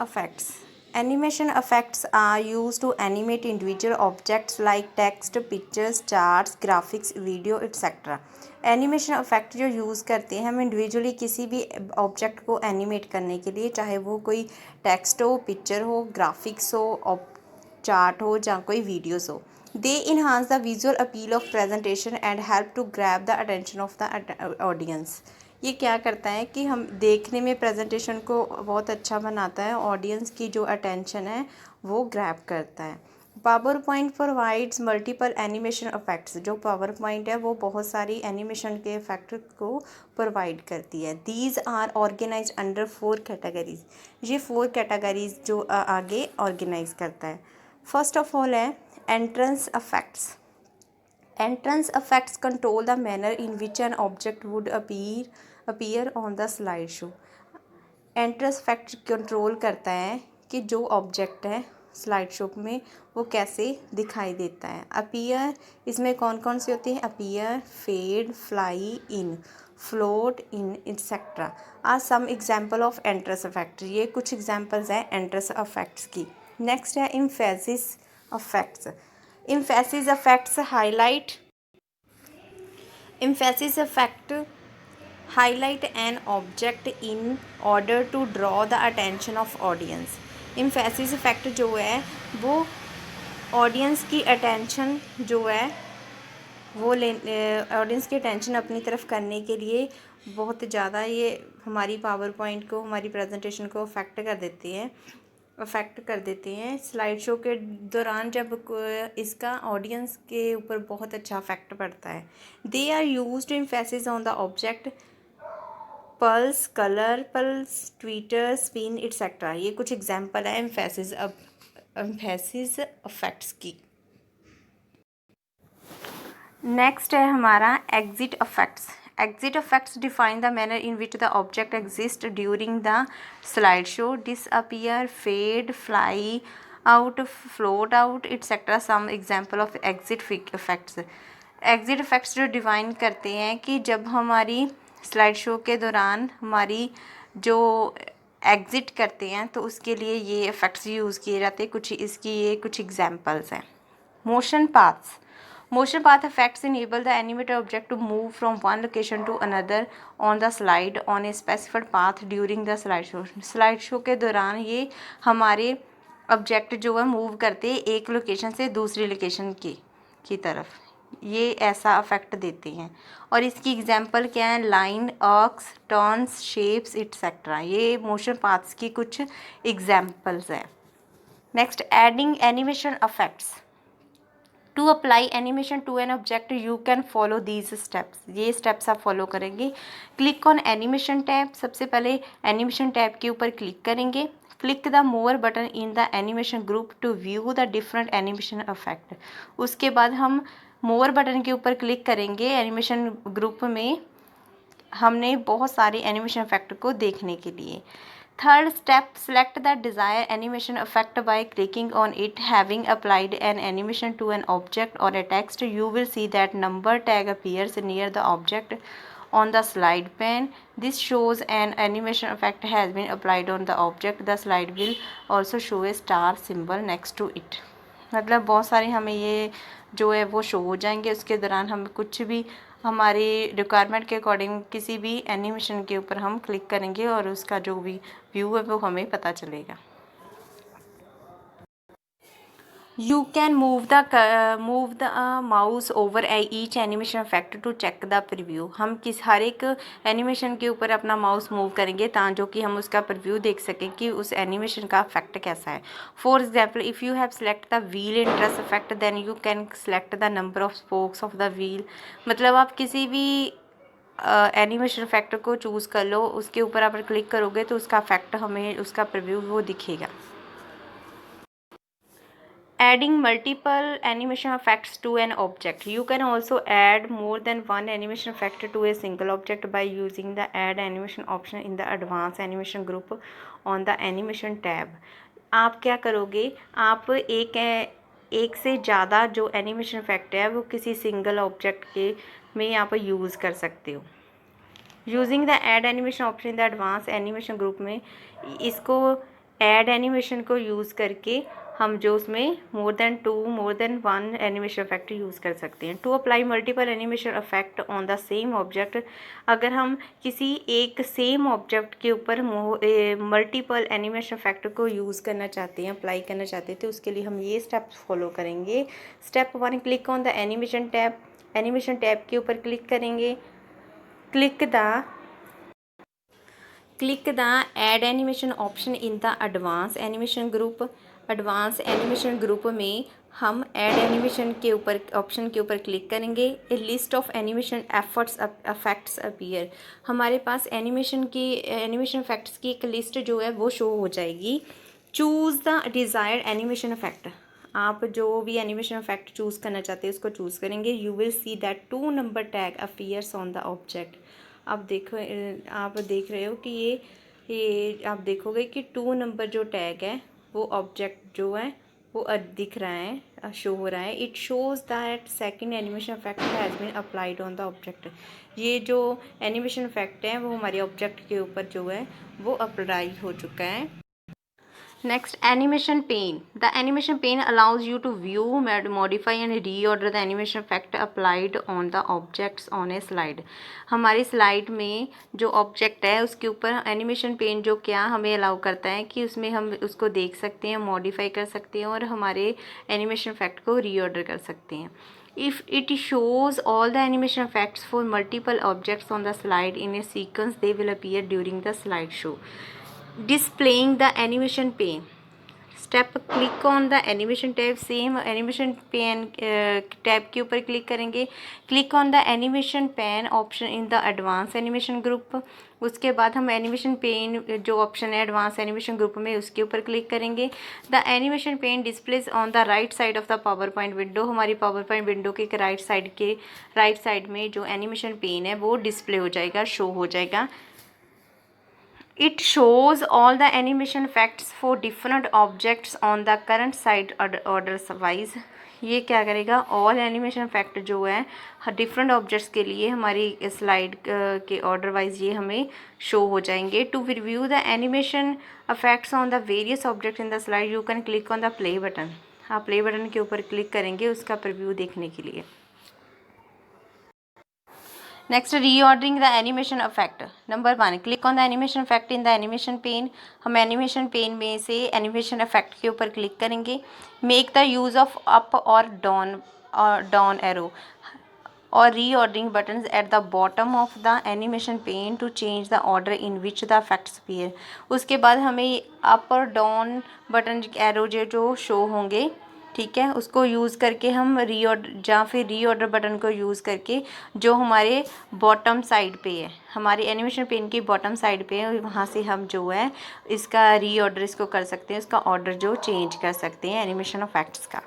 Effects. Animation effects are used to animate individual objects like text, pictures, charts, graphics, video, etc. Animation effect जो use करते हैं हम individually किसी भी object को एनिमेट करने के लिए, चाहे वो कोई टेक्स्ट हो, पिक्चर हो, ग्राफिक्स हो, चार्ट हो या कोई वीडियोस हो. They enhance the visual appeal of presentation and help to grab the attention of the audience. ये क्या करता है कि हम देखने में प्रेजेंटेशन को बहुत अच्छा बनाता है, ऑडियंस की जो अटेंशन है वो ग्रैब करता है. Power point provides multiple animation effects. जो पावर पॉइंट है वो बहुत सारी एनिमेशन के इफेक्ट को प्रोवाइड करती है. These are organise under 4 categories. ये 4 कैटेगरीज जो आगे ऑर्गेनाइज करता है. फर्स्ट ऑफ ऑल है entrance effects. Entrance effects control the manner in which an object would appear on the slideshow. Entrance effect control करता है कि जो ऑब्जेक्ट है स्लाइड शो में वो कैसे दिखाई देता है. अपीयर इसमें कौन कौन सी होती है? Appear, fade, fly in, float in, etcetera are some example of entrance effect. ये कुछ एग्जाम्पल्स हैं एंट्रेंस इफेक्ट्स की. नेक्स्ट है emphasis effects. Emphasis effects highlight an object in order to draw the attention of audience. Emphasis effect जो है वो audience की attention जो है वो ऑडियंस की अटेंशन अपनी तरफ करने के लिए बहुत ज़्यादा ये हमारी पावर पॉइंट को, हमारी प्रेजेंटेशन को अफेक्ट कर देते हैं. स्लाइड शो के दौरान जब इसका ऑडियंस के ऊपर बहुत अच्छा इफेक्ट पड़ता है. They are used emphasis on the object, pulse, colour, pulse, teeter, spin, etcetera. ये कुछ एग्जांपल है एम्फेसिस इफेक्ट्स की. नेक्स्ट है हमारा exit effects. Exit effects define the manner in which the object exists during the slideshow. Disappear, fade, fly out, float out, etc. Some example of exit effects. Exit effects जो define करते हैं कि जब हमारी slide show के दौरान हमारी जो एग्ज़िट करते हैं तो उसके लिए ये इफ़ेक्ट्स यूज़ किए जाते हैं. कुछ एग्जाम्पल्स हैं. Motion paths. Motion path effects enable the animated object to move from one location to another on the slide on a specified path during the slideshow. slideshow के दौरान ये हमारे ऑब्जेक्ट जो है मूव करते हैं एक लोकेशन से दूसरी लोकेशन की तरफ. ये ऐसा इफेक्ट देते हैं. और इसकी एग्जांपल क्या है? Line, arcs, turns, shapes, etcetera. ये मोशन पाथ्स की कुछ एग्जांपल्स हैं. Next adding animation effects. To apply animation to an object you can follow these steps. ये स्टेप्स आप फॉलो करेंगे. Click on animation tab. सबसे पहले एनिमेशन टैब के ऊपर क्लिक करेंगे. Click the more button in the animation group to view the different animation effect. उसके बाद हम मोर बटन के ऊपर क्लिक करेंगे. एनिमेशन ग्रुप में हमने बहुत सारे एनिमेशन इफेक्ट को देखने के लिए. Third step, select the desired animation effect by clicking on it. Having applied an animation to an object or a text, you will see that number tag appears near the object on the slide pane. This shows an animation effect has been applied on the object. The slide will also show a star symbol next to it. मतलब बहुत सारे हमें ये जो है वो show हो जाएंगे. उसके दौरान हम कुछ भी हमारी रिक्वायरमेंट के अकॉर्डिंग किसी भी एनिमेशन के ऊपर हम क्लिक करेंगे और उसका जो भी व्यू है वो हमें पता चलेगा. You can move the mouse over each animation effect to check the preview. हम हर एक एनिमेशन के ऊपर अपना माउस मूव करेंगे ताकि कि हम उसका प्रीव्यू देख सकें कि उस एनिमेशन का इफेक्ट कैसा है. For example, if you have select the wheel interest effect then you can select the number of spokes of the wheel. मतलब आप किसी भी एनिमेशन इफेक्ट को चूज़ कर लो, उसके ऊपर आप क्लिक करोगे तो उसका इफेक्ट हमें उसका प्रीव्यू वो दिखेगा. Adding multiple animation effects to an object. You can also add more than one animation effect to a single object by using the add animation option in the advanced animation group on the animation tab. आप क्या करोगे? आप एक से ज़्यादा जो animation effect है वो किसी सिंगल ऑब्जेक्ट के में आप यूज़ कर सकते हो. Using the add animation option in the advance animation group में इसको ऐड एनिमेशन को यूज़ करके हम जो उसमें more than one animation effect use कर सकते हैं। To apply multiple animation effect on the same object, अगर हम किसी एक सेम ऑब्जेक्ट के ऊपर मल्टीपल एनिमेशन इफेक्ट को यूज़ करना चाहते हैं, अप्लाई करना चाहते हैं, तो उसके लिए हम ये स्टेप्स फॉलो करेंगे। Step 1, click on the animation tab. Animation tab के ऊपर क्लिक करेंगे। Click the add animation option in the advance animation group. Advance animation group में हम ऐड एनिमेशन के ऊपर ऑप्शन के ऊपर क्लिक करेंगे। A list of animation effects appear, हमारे पास एनिमेशन इफेक्ट्स की एक लिस्ट जो है वो शो हो जाएगी। Choose the desired animation effect, आप जो भी एनिमेशन इफेक्ट चूज़ करना चाहते हैं उसको चूज़ करेंगे। You will see that 2 number tag appears on the object. आप देख रहे हो कि ये आप देखोगे कि 2 नंबर जो टैग है वो ऑब्जेक्ट जो है वो दिख रहा है, शो हो रहा है। It shows that second animation effect has been applied on the object. ये जो एनिमेशन इफेक्ट है वो हमारे ऑब्जेक्ट के ऊपर जो है वो अप्लाई हो चुका है। Next, animation pane. The animation pane allows you to view, modify and reorder the animation effect applied on the objects on a slide. हमारी स्लाइड में जो ऑब्जेक्ट है उसके ऊपर एनिमेशन पेन जो क्या हमें अलाउ करता है कि उसमें हम उसको देख सकते हैं, मॉडिफाई कर सकते हैं और हमारे एनिमेशन इफेक्ट को रीऑर्डर कर सकते हैं। If it shows all the animation effects for multiple objects on the slide in a sequence, they will appear during the slideshow. Displaying the animation pane step, click on the animation tab। Same animation pane tab के ऊपर click करेंगे। Click on the animation pane option in the advance animation group. उसके बाद हम animation pane जो option है advance animation group में उसके ऊपर क्लिक करेंगे। The animation pane displays on the right side of the PowerPoint window, हमारी पावर पॉइंट विंडो के राइट साइड में जो एनिमेशन पेन है वो डिस्प्ले हो जाएगा, शो हो जाएगा। It shows all the animation effects for different objects on the current slide order wise। ये क्या करेगा, ऑल एनिमेशन इफेक्ट जो है डिफरेंट ऑब्जेक्ट्स के लिए हमारी स्लाइड के ऑर्डर वाइज ये हमें शो हो जाएंगे। To review the animation effects on the various object in the slide you can click on the play button. आप प्ले बटन के ऊपर क्लिक करेंगे उसका प्रीव्यू देखने के लिए। Next, reordering the animation effect. Number 1, click on the animation effect in the animation pane. हम animation pane में से एनिमेशन इफेक्ट के ऊपर क्लिक करेंगे। Make the use of up और डाउन एरो और reordering buttons at the bottom of the animation pane to change the order in which the effects appear. उसके बाद हमें अप और डाउन बटन एरो जो शो होंगे, ठीक है, उसको यूज़ करके हम रीऑर्डर बटन को यूज़ करके जो हमारे बॉटम साइड पे है, हमारी एनिमेशन पेन की बॉटम साइड पे है, वहाँ से हम जो है इसका रीऑर्डर इसको कर सकते हैं, उसका ऑर्डर जो चेंज कर सकते हैं एनिमेशन इफेक्ट्स का।